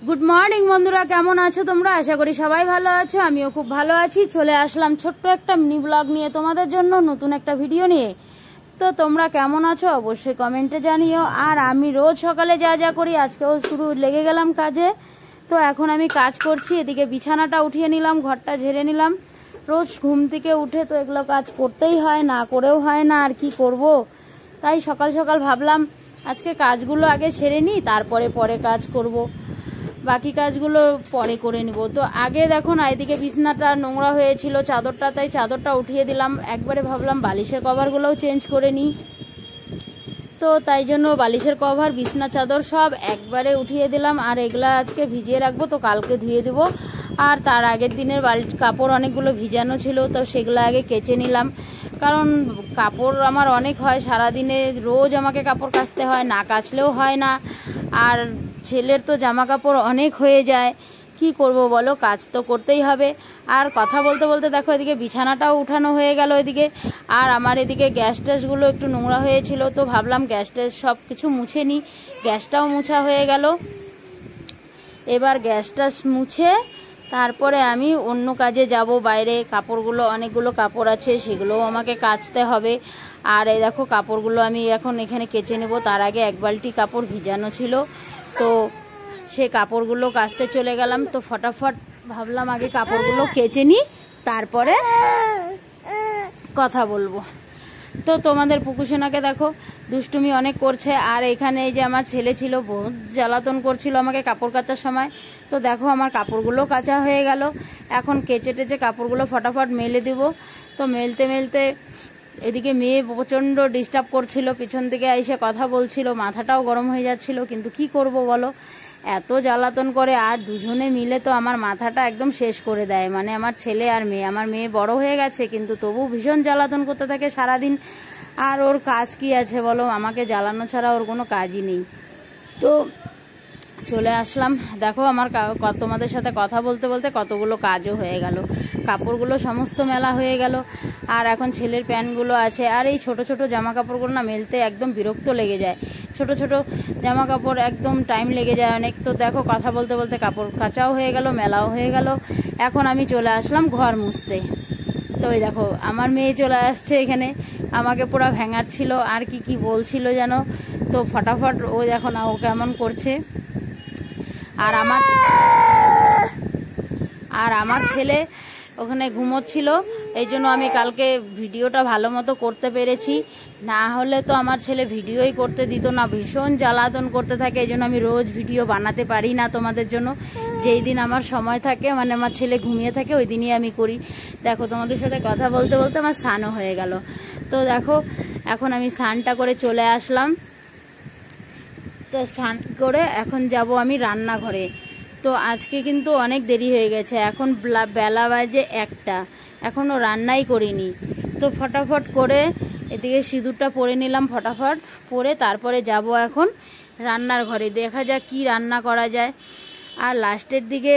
Good morning বন্ধুরা, কেমন আছো তোমরা? আশা করি সবাই ভালো আছো, আমিও খুব ভালো আছি। চলে আসলাম ছোট্ট একটা মিনি ব্লগ নিয়ে তোমাদের জন্য, নতুন একটা ভিডিও নিয়ে। তো তোমরা কেমন আছো অবশ্যই কমেন্টে জানিও। আর আমি রোজ সকালে যা যা করি আজকেও শুরু লেগে গেলাম কাজে। তো এখন আমি কাজ করছি, এদিকে বিছানাটা উঠিয়ে নিলাম, ঘরটা ঝেড়ে নিলাম। রোজ ঘুম থেকে উঠে তো এগুলো কাজ করতেই হয়, না করেও হয় না, আর কি করব। তাই সকাল সকাল ভাবলাম আজকে কাজগুলো আগে সেরে নিই, তারপরে পরে কাজ করব, বাকি কাজগুলো পরে করে নিব। তো আগে দেখো না, এদিকে বিছানাটা নোংরা হয়েছিল, চাদরটা, তাই চাদরটা উঠিয়ে দিলাম। একবারে ভাবলাম বালিশের কভারগুলোও চেঞ্জ করে নিই। তো তাই জন্য বালিশের কভার, বিছনা চাদর সব একবারে উঠিয়ে দিলাম। আর এগুলা আজকে ভিজিয়ে রাখবো, তো কালকে ধুয়ে দেবো। আর তার আগের দিনের কাপড় অনেকগুলো ভিজানো ছিল, তো সেগুলো আগে কেচে নিলাম। কারণ কাপড় আমার অনেক হয় সারাদিনে, রোজ আমাকে কাপড় কাচতে হয়, না কাচলেও হয় না। আর ছেলের তো জামা কাপড় অনেক হয়ে যায়, কি করব বলো, কাজ তো করতেই হবে। আর কথা বলতে বলতে দেখো এদিকে বিছানাটাও উঠানো হয়ে গেল এদিকে। আর আমার এদিকে গ্যাস ট্যাসগুলো একটু নোংরা হয়েছিল, তো ভাবলাম গ্যাস ট্যাস সব কিছু মুছে নিই। গ্যাসটাও মুছা হয়ে গেল। এবার গ্যাস ট্যাস মুছে তারপরে আমি অন্য কাজে যাব বাইরে। কাপড়গুলো, অনেকগুলো কাপড় আছে, সেগুলোও আমাকে কাচতে হবে। আর এই দেখো কাপড়গুলো আমি এখন এখানে কেচে নেব। তার আগে এক বালতি কাপড় ভিজানো ছিল, তো সে কাপড়গুলো কাচতে চলে গেলাম। তো ফটাফট ভাবলাম আগে কাপড়গুলো কেচে নিই, তারপরে কথা বলবো। তো তোমাদের পুকুসোনাকে দেখো দুষ্টুমি অনেক করছে। আর এখানে এই যে আমার ছেলে ছিল, বহুত জ্বালাতন করছিল আমাকে কাপড় কাচার সময়। তো দেখো আমার কাপড়গুলো কাচা হয়ে গেল। এখন কেচে টেচে কাপড়গুলো ফটাফট মেলে দিব। তো মেলতে মেলতে এদিকে মেয়ে প্রচণ্ড ডিস্টার্ব করছিল, পিছন থেকে এসে কথা বলছিল, মাথাটাও গরম হয়ে যাচ্ছিল। কিন্তু কি করব বলো, এত জ্বালাতন করে। আর দুজনে মিলে তো আমার মাথাটা একদম শেষ করে দেয়, মানে আমার ছেলে আর মেয়ে। আমার মেয়ে বড় হয়ে গেছে, কিন্তু তবু ভীষণ জ্বালাতন করতে থাকে সারাদিন। আর ওর কাজ কি আছে বলো, আমাকে জ্বালানো ছাড়া ওর কোনো কাজই নেই। তো চলে আসলাম। দেখো আমার তোমাদের সাথে কথা বলতে বলতে কতগুলো কাজও হয়ে গেল। কাপড়গুলো সমস্ত মেলা হয়ে গেল। আর এখন ছেলের প্যান্টগুলো আছে। আর এই ছোট ছোট জামা কাপড়গুলো না মেলতে একদম বিরক্ত লেগে যায়। ছোট ছোট জামা কাপড় একদম টাইম লেগে যায় অনেক। তো দেখো কথা বলতে বলতে কাপড় কাচাও হয়ে গেল, মেলাও হয়ে গেল। এখন আমি চলে আসলাম ঘর মুছতে। তো ওই দেখো আমার মেয়ে চলে আসছে এখানে, আমাকে পুরো ভেঙাচ্ছিল আর কি কি বলছিল যেন। তো ফটাফট ও দেখো না ও কেমন করছে। আর আমার ছেলে ওখানে ঘুমোচ্ছিল, এই জন্য আমি কালকে ভিডিওটা ভালো মতো করতে পেরেছি। না হলে তো আমার ছেলে ভিডিওই করতে দিত না, ভীষণ জ্বালাতন করতে থাকে। এই জন্য আমি রোজ ভিডিও বানাতে পারি না তোমাদের জন্য। যেই দিন আমার সময় থাকে, মানে আমার ছেলে ঘুমিয়ে থাকে, ওই দিনই আমি করি। দেখো তোমাদের সাথে কথা বলতে বলতে আমার স্নানও হয়ে গেল। তো দেখো এখন আমি স্নানটা করে চলে আসলাম। তো স্নান করে এখন যাব আমি রান্নাঘরে। তো আজকে কিন্তু অনেক দেরি হয়ে গেছে, এখন বেলা বাজে 1টা, এখনও রান্নাই করিনি। তো ফটাফট করে এদিকে সিঁদুরটা পরে নিলাম, ফটাফট পরে তারপরে যাব এখন রান্নার ঘরে। দেখা যাক কি রান্না করা যায়। আর লাস্টের দিকে